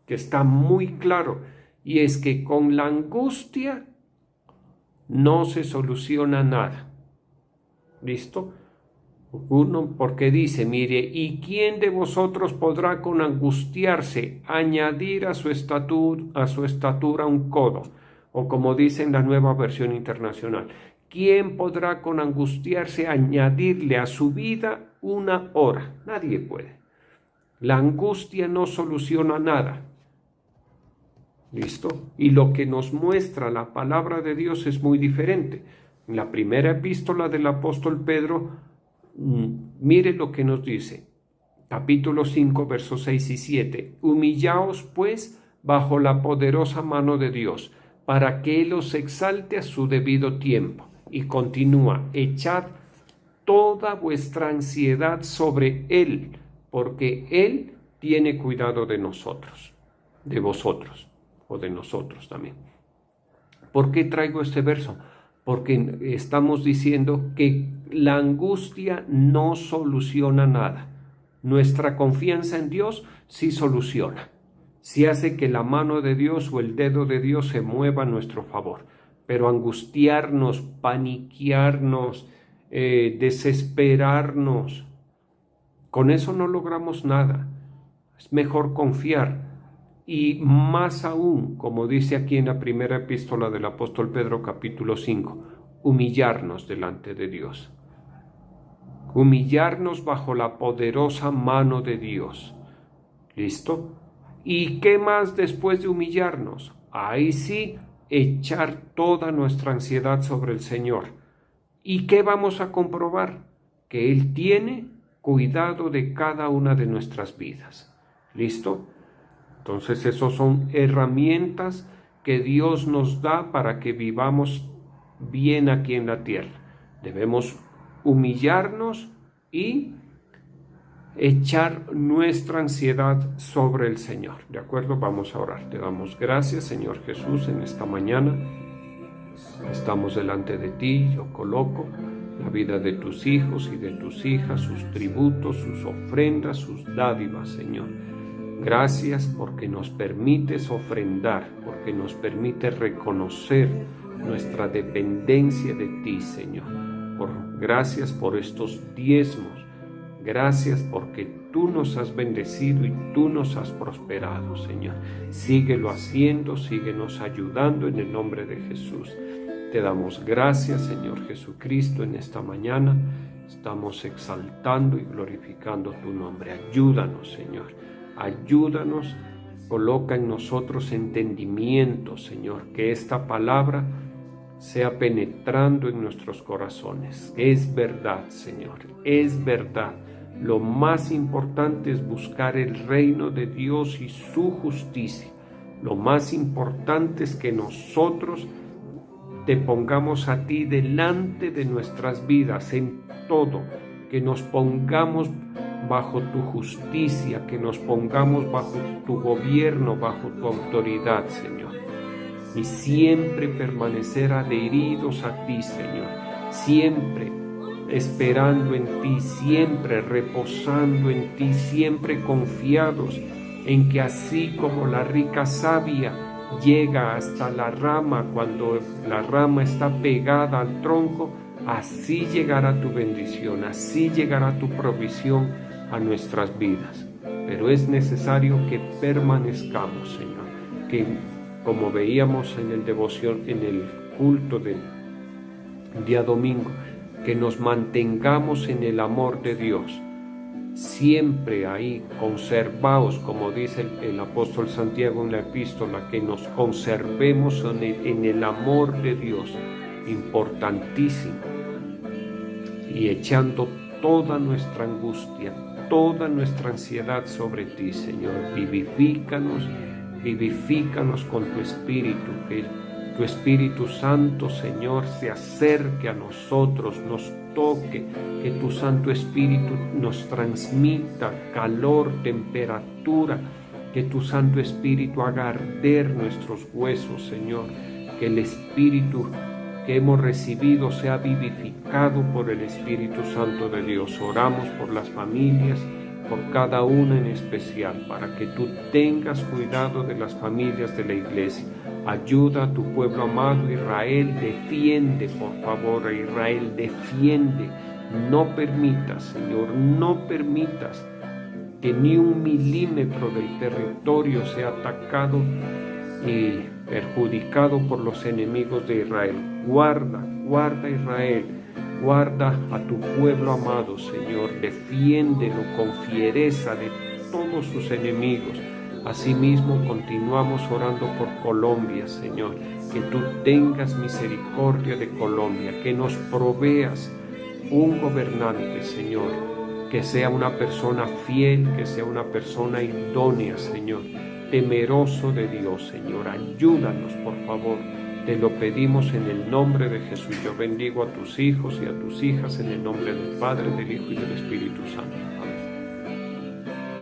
que está muy claro, y es que con la angustia no se soluciona nada. ¿Listo? Porque dice, mire, ¿y quién de vosotros podrá con angustiarse añadir a su estatura un codo? O como dice en la Nueva Versión Internacional, ¿quién podrá con angustiarse añadirle a su vida una hora? Nadie puede. La angustia no soluciona nada. ¿Listo? Y lo que nos muestra la palabra de Dios es muy diferente. En la primera epístola del apóstol Pedro, mire lo que nos dice. Capítulo 5, versos 6 y 7. Humillaos, pues, bajo la poderosa mano de Dios, para que Él os exalte a su debido tiempo. Y continúa, echad toda vuestra ansiedad sobre Él, porque Él tiene cuidado de nosotros. de vosotros o de nosotros también. ¿Por qué traigo este verso? Porque estamos diciendo que la angustia no soluciona nada. Nuestra confianza en Dios sí soluciona, sí hace que la mano de Dios o el dedo de Dios se mueva a nuestro favor. Pero angustiarnos, paniquearnos, desesperarnos, con eso no logramos nada. Es mejor confiar. Y más aún, como dice aquí en la primera epístola del apóstol Pedro, capítulo 5, humillarnos delante de Dios. Humillarnos bajo la poderosa mano de Dios. ¿Listo? ¿Y qué más después de humillarnos? Ahí sí, echar toda nuestra ansiedad sobre el Señor. ¿Y qué vamos a comprobar? Que Él tiene cuidado de cada una de nuestras vidas. ¿Listo? Entonces, esas son herramientas que Dios nos da para que vivamos bien aquí en la tierra. Debemos humillarnos y echar nuestra ansiedad sobre el Señor. ¿De acuerdo? Vamos a orar. Te damos gracias, Señor Jesús, en esta mañana. Estamos delante de ti. Yo coloco la vida de tus hijos y de tus hijas, sus tributos, sus ofrendas, sus dádivas, Señor. Gracias porque nos permites ofrendar, porque nos permite reconocer nuestra dependencia de ti, Señor. Gracias por estos diezmos. Gracias porque tú nos has bendecido y tú nos has prosperado, Señor. Síguelo haciendo, síguenos ayudando en el nombre de Jesús. Te damos gracias, Señor Jesucristo, en esta mañana. Estamos exaltando y glorificando tu nombre. Ayúdanos, Señor. Ayúdanos, coloca en nosotros entendimiento, Señor, que esta palabra sea penetrando en nuestros corazones. Es verdad, Señor, es verdad. Lo más importante es buscar el reino de Dios y su justicia. Lo más importante es que nosotros te pongamos a ti delante de nuestras vidas en todo, que nos pongamos bajo tu justicia, que nos pongamos bajo tu gobierno, bajo tu autoridad, Señor. Y siempre permanecer adheridos a ti, Señor. Siempre esperando en ti, siempre reposando en ti, siempre confiados en que así como la rica savia llega hasta la rama cuando la rama está pegada al tronco, así llegará tu bendición, así llegará tu provisión a nuestras vidas. Pero es necesario que permanezcamos, Señor, que como veíamos en el devoción, en el culto del día domingo, que nos mantengamos en el amor de Dios, siempre ahí, conservaos, como dice el apóstol Santiago en la epístola, que nos conservemos en el amor de Dios, importantísimo, y echando toda nuestra angustia, toda nuestra ansiedad sobre ti, Señor. Vivifícanos con tu Espíritu, que tu Espíritu Santo, Señor, se acerque a nosotros, nos toque, que tu Santo Espíritu nos transmita calor, temperatura, que tu Santo Espíritu haga arder nuestros huesos, Señor, que el Espíritu que hemos recibido sea vivificado por el Espíritu Santo de Dios. Oramos por las familias, por cada una en especial, para que tú tengas cuidado de las familias de la iglesia. Ayuda a tu pueblo amado Israel, defiende, por favor, a Israel, defiende. No permitas, Señor, no permitas que ni un milímetro del territorio sea atacado y perjudicado por los enemigos de Israel. Guarda Israel, guarda a tu pueblo amado, Señor, defiéndelo con fiereza de todos sus enemigos. Asimismo, continuamos orando por Colombia, Señor, que tú tengas misericordia de Colombia, que nos proveas un gobernante, Señor, que sea una persona fiel, que sea una persona idónea, Señor, temeroso de Dios, Señor. Ayúdanos, por favor. Te lo pedimos en el nombre de Jesús. Yo bendigo a tus hijos y a tus hijas en el nombre del Padre, del Hijo y del Espíritu Santo.